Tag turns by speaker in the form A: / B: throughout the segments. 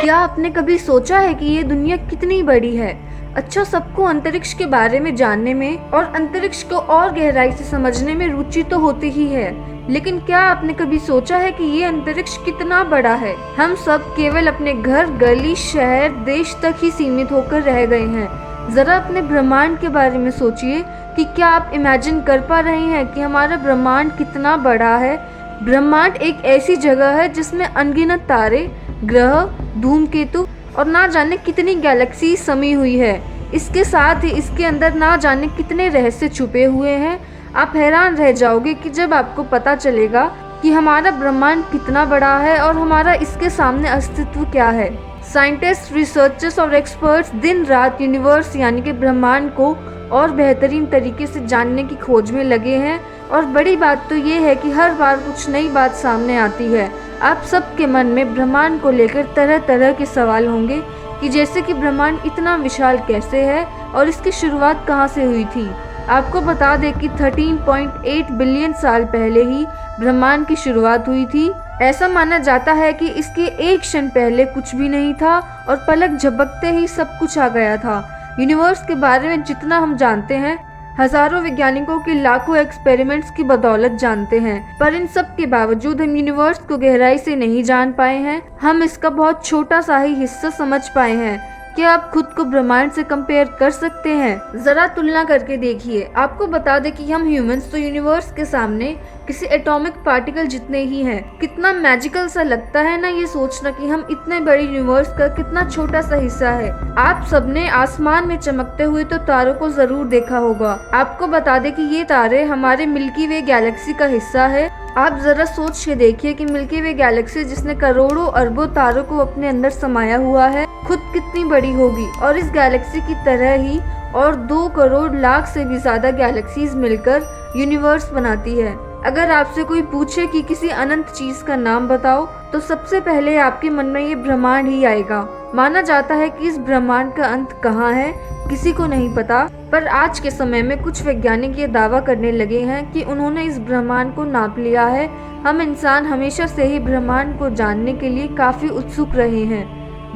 A: क्या आपने कभी सोचा है कि ये दुनिया कितनी बड़ी है? अच्छा, सबको अंतरिक्ष के बारे में जानने में और अंतरिक्ष को और गहराई से समझने में रुचि तो होती ही है, लेकिन क्या आपने कभी सोचा है कि ये अंतरिक्ष कितना बड़ा है? हम सब केवल अपने घर, गली, शहर, देश तक ही सीमित होकर रह गए हैं। जरा अपने ब्रह्मांड के बारे में सोचिए कि क्या आप इमेजिन कर पा रहे हैं कि हमारा ब्रह्मांड कितना बड़ा है? ब्रह्मांड एक ऐसी जगह है जिसमें अनगिनत तारे, ग्रह, धूमकेतु और ना जाने कितनी गैलेक्सी समी हुई है। इसके साथ ही इसके अंदर ना जाने कितने रहस्य छुपे हुए हैं। आप हैरान रह जाओगे कि जब आपको पता चलेगा कि हमारा ब्रह्मांड कितना बड़ा है और हमारा इसके सामने अस्तित्व क्या है। साइंटिस्ट, रिसर्चर्स और एक्सपर्ट्स दिन रात यूनिवर्स यानी कि ब्रह्मांड को और बेहतरीन तरीके से जानने की खोज में लगे हैं। और बड़ी बात तो ये है कि हर बार कुछ नई बात सामने आती है। आप सबके मन में ब्रह्मांड को लेकर तरह तरह के सवाल होंगे कि जैसे कि ब्रह्मांड इतना विशाल कैसे है और इसकी शुरुआत कहाँ से हुई थी। आपको बता दें कि 13.8 बिलियन साल पहले ही ब्रह्मांड की शुरुआत हुई थी। ऐसा माना जाता है कि इसके एक क्षण पहले कुछ भी नहीं था और पलक झपकते ही सब कुछ आ गया था। यूनिवर्स के बारे में जितना हम जानते हैं, हजारों वैज्ञानिकों के लाखों एक्सपेरिमेंट्स की बदौलत जानते हैं, पर इन सब के बावजूद हम यूनिवर्स को गहराई से नहीं जान पाए हैं। हम इसका बहुत छोटा सा ही हिस्सा समझ पाए हैं। क्या आप खुद को ब्रह्मांड से कंपेयर कर सकते हैं? जरा तुलना करके देखिए। आपको बता दें कि हम ह्यूमंस तो यूनिवर्स के सामने किसी एटॉमिक पार्टिकल जितने ही हैं। कितना मैजिकल सा लगता है ना ये सोचना कि हम इतने बड़े यूनिवर्स का कितना छोटा सा हिस्सा है। आप सबने आसमान में चमकते हुए तो तारों को जरूर देखा होगा। आपको बता दें कि ये तारे हमारे मिल्की वे गैलेक्सी का हिस्सा है। आप जरा सोच के देखिए कि मिल्की वे गैलेक्सी जिसने करोड़ों अरबों तारों को अपने अंदर समाया हुआ है, खुद कितनी बड़ी होगी। और इस गैलेक्सी की तरह ही और 2 करोड़ लाख से भी ज्यादा गैलेक्सीज मिलकर यूनिवर्स बनाती है। अगर आपसे कोई पूछे कि किसी अनंत चीज का नाम बताओ, तो सबसे पहले आपके मन में ये ब्रह्मांड ही आएगा। माना जाता है कि इस ब्रह्मांड का अंत कहाँ है, किसी को नहीं पता, पर आज के समय में कुछ वैज्ञानिक ये दावा करने लगे हैं कि उन्होंने इस ब्रह्मांड को नाप लिया है। हम इंसान हमेशा से ही ब्रह्मांड को जानने के लिए काफी उत्सुक रहे हैं।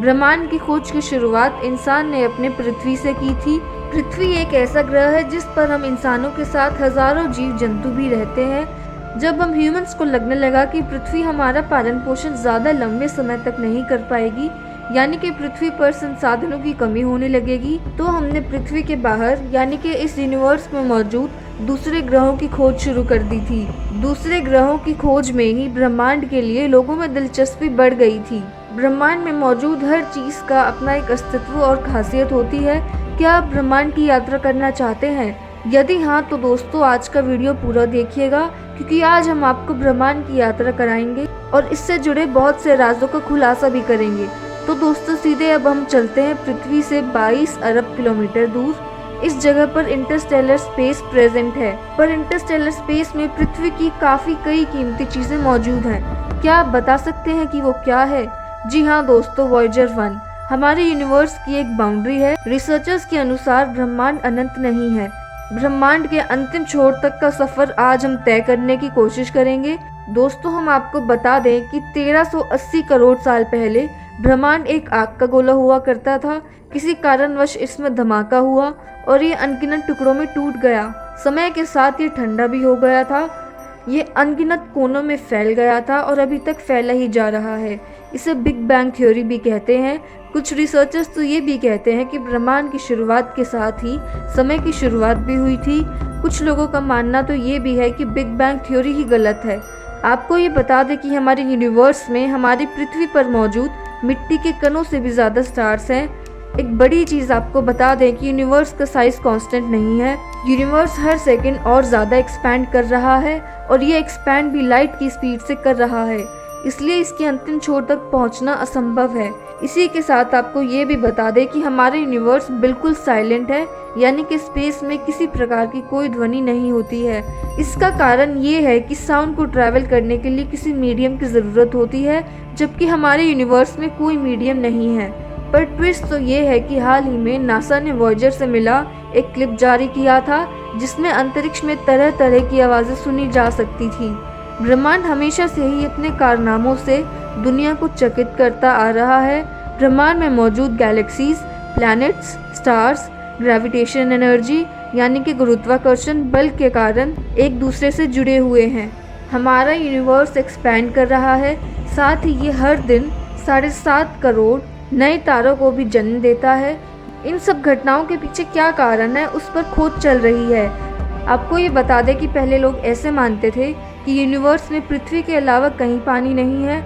A: ब्रह्मांड की खोज की शुरुआत इंसान ने अपने पृथ्वी से की थी। पृथ्वी एक ऐसा ग्रह है जिस पर हम इंसानों के साथ हजारों जीव जंतु भी रहते हैं। जब हम ह्यूमंस को लगने लगा कि पृथ्वी हमारा पालन पोषण ज्यादा लंबे समय तक नहीं कर पाएगी, यानी कि पृथ्वी पर संसाधनों की कमी होने लगेगी, तो हमने पृथ्वी के बाहर यानी कि इस यूनिवर्स में मौजूद दूसरे ग्रहों की खोज शुरू कर दी थी। दूसरे ग्रहों की खोज में ही ब्रह्मांड के लिए लोगों में दिलचस्पी बढ़ गई थी। ब्रह्मांड में मौजूद हर चीज का अपना एक अस्तित्व और खासियत होती है। क्या आप ब्रह्मांड की यात्रा करना चाहते हैं? यदि हाँ, तो दोस्तों आज का वीडियो पूरा देखिएगा, क्योंकि आज हम आपको ब्रह्मांड की यात्रा कराएंगे और इससे जुड़े बहुत से राजों का खुलासा भी करेंगे। तो दोस्तों सीधे अब हम चलते हैं पृथ्वी से 22 अरब किलोमीटर दूर। इस जगह पर इंटरस्टेलर स्पेस प्रेजेंट है, पर इंटरस्टेलर स्पेस में पृथ्वी की काफी कई कीमती चीजें मौजूद हैं। क्या आप बता सकते हैं कि वो क्या है? जी हाँ दोस्तों, वॉयेजर 1 हमारे यूनिवर्स की एक बाउंड्री है। रिसर्चर्स के अनुसार ब्रह्मांड अनंत नहीं है। ब्रह्मांड के अंतिम छोर तक का सफर आज हम तय करने की कोशिश करेंगे। दोस्तों हम आपको बता दें कि 1380 करोड़ साल पहले ब्रह्मांड एक आग का गोला हुआ करता था। किसी कारणवश इसमें धमाका हुआ और ये अनगिनत टुकड़ों में टूट गया। समय के साथ ये ठंडा भी हो गया था। ये अनगिनत कोनों में फैल गया था और अभी तक फैला ही जा रहा है। इसे बिग बैंग थ्योरी भी कहते हैं। कुछ रिसर्चर्स तो ये भी कहते हैं कि ब्रह्मांड की शुरुआत के साथ ही समय की शुरुआत भी हुई थी। कुछ लोगों का मानना तो ये भी है कि बिग बैंग थ्योरी ही गलत है। आपको ये बता दें कि हमारे यूनिवर्स में हमारी पृथ्वी पर मौजूद मिट्टी के कणों से भी ज्यादा स्टार्स हैं। एक बड़ी चीज आपको बता दें कि यूनिवर्स का साइज कांस्टेंट नहीं है। यूनिवर्स हर सेकंड और ज्यादा एक्सपैंड कर रहा है और ये एक्सपैंड भी लाइट की स्पीड से कर रहा है, इसलिए इसके अंतिम छोर तक पहुंचना असंभव है। इसी के साथ आपको ये भी बता दें कि हमारे यूनिवर्स बिल्कुल साइलेंट है, यानी कि स्पेस में किसी प्रकार की कोई ध्वनि नहीं होती है। इसका कारण ये है कि साउंड को ट्रैवल करने के लिए किसी मीडियम की ज़रूरत होती है, जबकि हमारे यूनिवर्स में कोई मीडियम नहीं है। पर ट्विस्ट तो ये है कि हाल ही में नासा ने वॉयेजर से मिला एक क्लिप जारी किया था, जिसमें अंतरिक्ष में तरह तरह की आवाज़ें सुनी जा सकती थी। ब्रह्मांड हमेशा से ही अपने कारनामों से दुनिया को चकित करता आ रहा है। ब्रह्मांड में मौजूद galaxies, planets, stars gravitation energy यानी कि गुरुत्वाकर्षण बल के कारण एक दूसरे से जुड़े हुए हैं। हमारा यूनिवर्स एक्सपैंड कर रहा है, साथ ही ये हर दिन 7.5 करोड़ नए तारों को भी जन्म देता है। इन सब घटनाओं के पीछे क्या कारण है, उस पर खोज चल रही है। आपको ये बता दें कि पहले लोग ऐसे मानते थे कि यूनिवर्स में पृथ्वी के अलावा कहीं पानी नहीं है,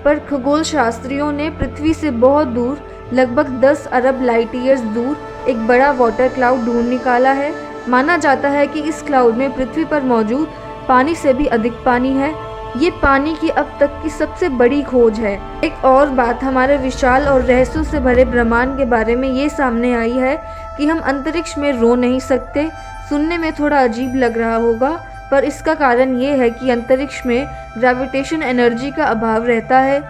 A: पर खगोल शास्त्रियों ने पृथ्वी से बहुत दूर, लगभग 10 अरब लाइट ईयर्स दूर एक बड़ा वाटर क्लाउड ढूंढ निकाला है। माना जाता है कि इस क्लाउड में पृथ्वी पर मौजूद पानी से भी अधिक पानी है। ये पानी की अब तक की सबसे बड़ी खोज है। एक और बात हमारे विशाल और रहस्यों से भरे ब्रह्मांड के बारे में ये सामने आई है कि हम अंतरिक्ष में रो नहीं सकते। सुनने में थोड़ा अजीब लग रहा होगा, पर इसका कारण ये है कि अंतरिक्ष में ग्रेविटेशन एनर्जी का अभाव रहता है।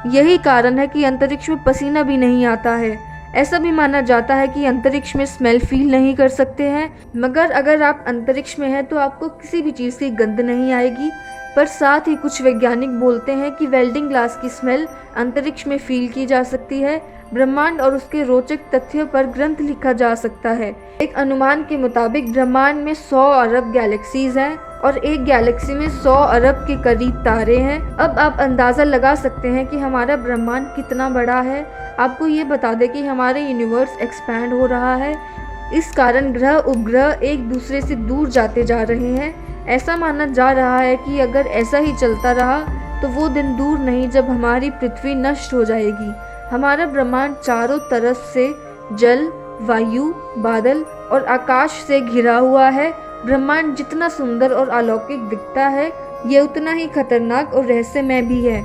A: यही कारण है कि अंतरिक्ष में पसीना भी नहीं आता है। ऐसा भी माना जाता है कि अंतरिक्ष में स्मेल फील नहीं कर सकते हैं, मगर अगर आप अंतरिक्ष में हैं तो आपको किसी भी चीज़ की गंध नहीं आएगी। पर साथ ही कुछ वैज्ञानिक बोलते हैं कि वेल्डिंग ग्लास की स्मेल अंतरिक्ष में फील की जा सकती है। ब्रह्मांड और उसके रोचक तथ्यों पर ग्रंथ लिखा जा सकता है। एक अनुमान के मुताबिक ब्रह्मांड में 100 अरब गैलेक्सीज हैं और एक गैलेक्सी में 100 अरब के करीब तारे हैं। अब आप अंदाज़ा लगा सकते हैं कि हमारा ब्रह्मांड कितना बड़ा है। आपको ये बता दें कि हमारे यूनिवर्स एक्सपैंड हो रहा है, इस कारण ग्रह उपग्रह एक दूसरे से दूर जाते जा रहे हैं। ऐसा माना जा रहा है कि अगर ऐसा ही चलता रहा तो वो दिन दूर नहीं जब हमारी पृथ्वी नष्ट हो जाएगी। हमारा ब्रह्मांड चारों तरफ से जल, वायु, बादल और आकाश से घिरा हुआ है। ब्रह्मांड जितना सुंदर और अलौकिक दिखता है, ये उतना ही खतरनाक और रहस्यमय भी है।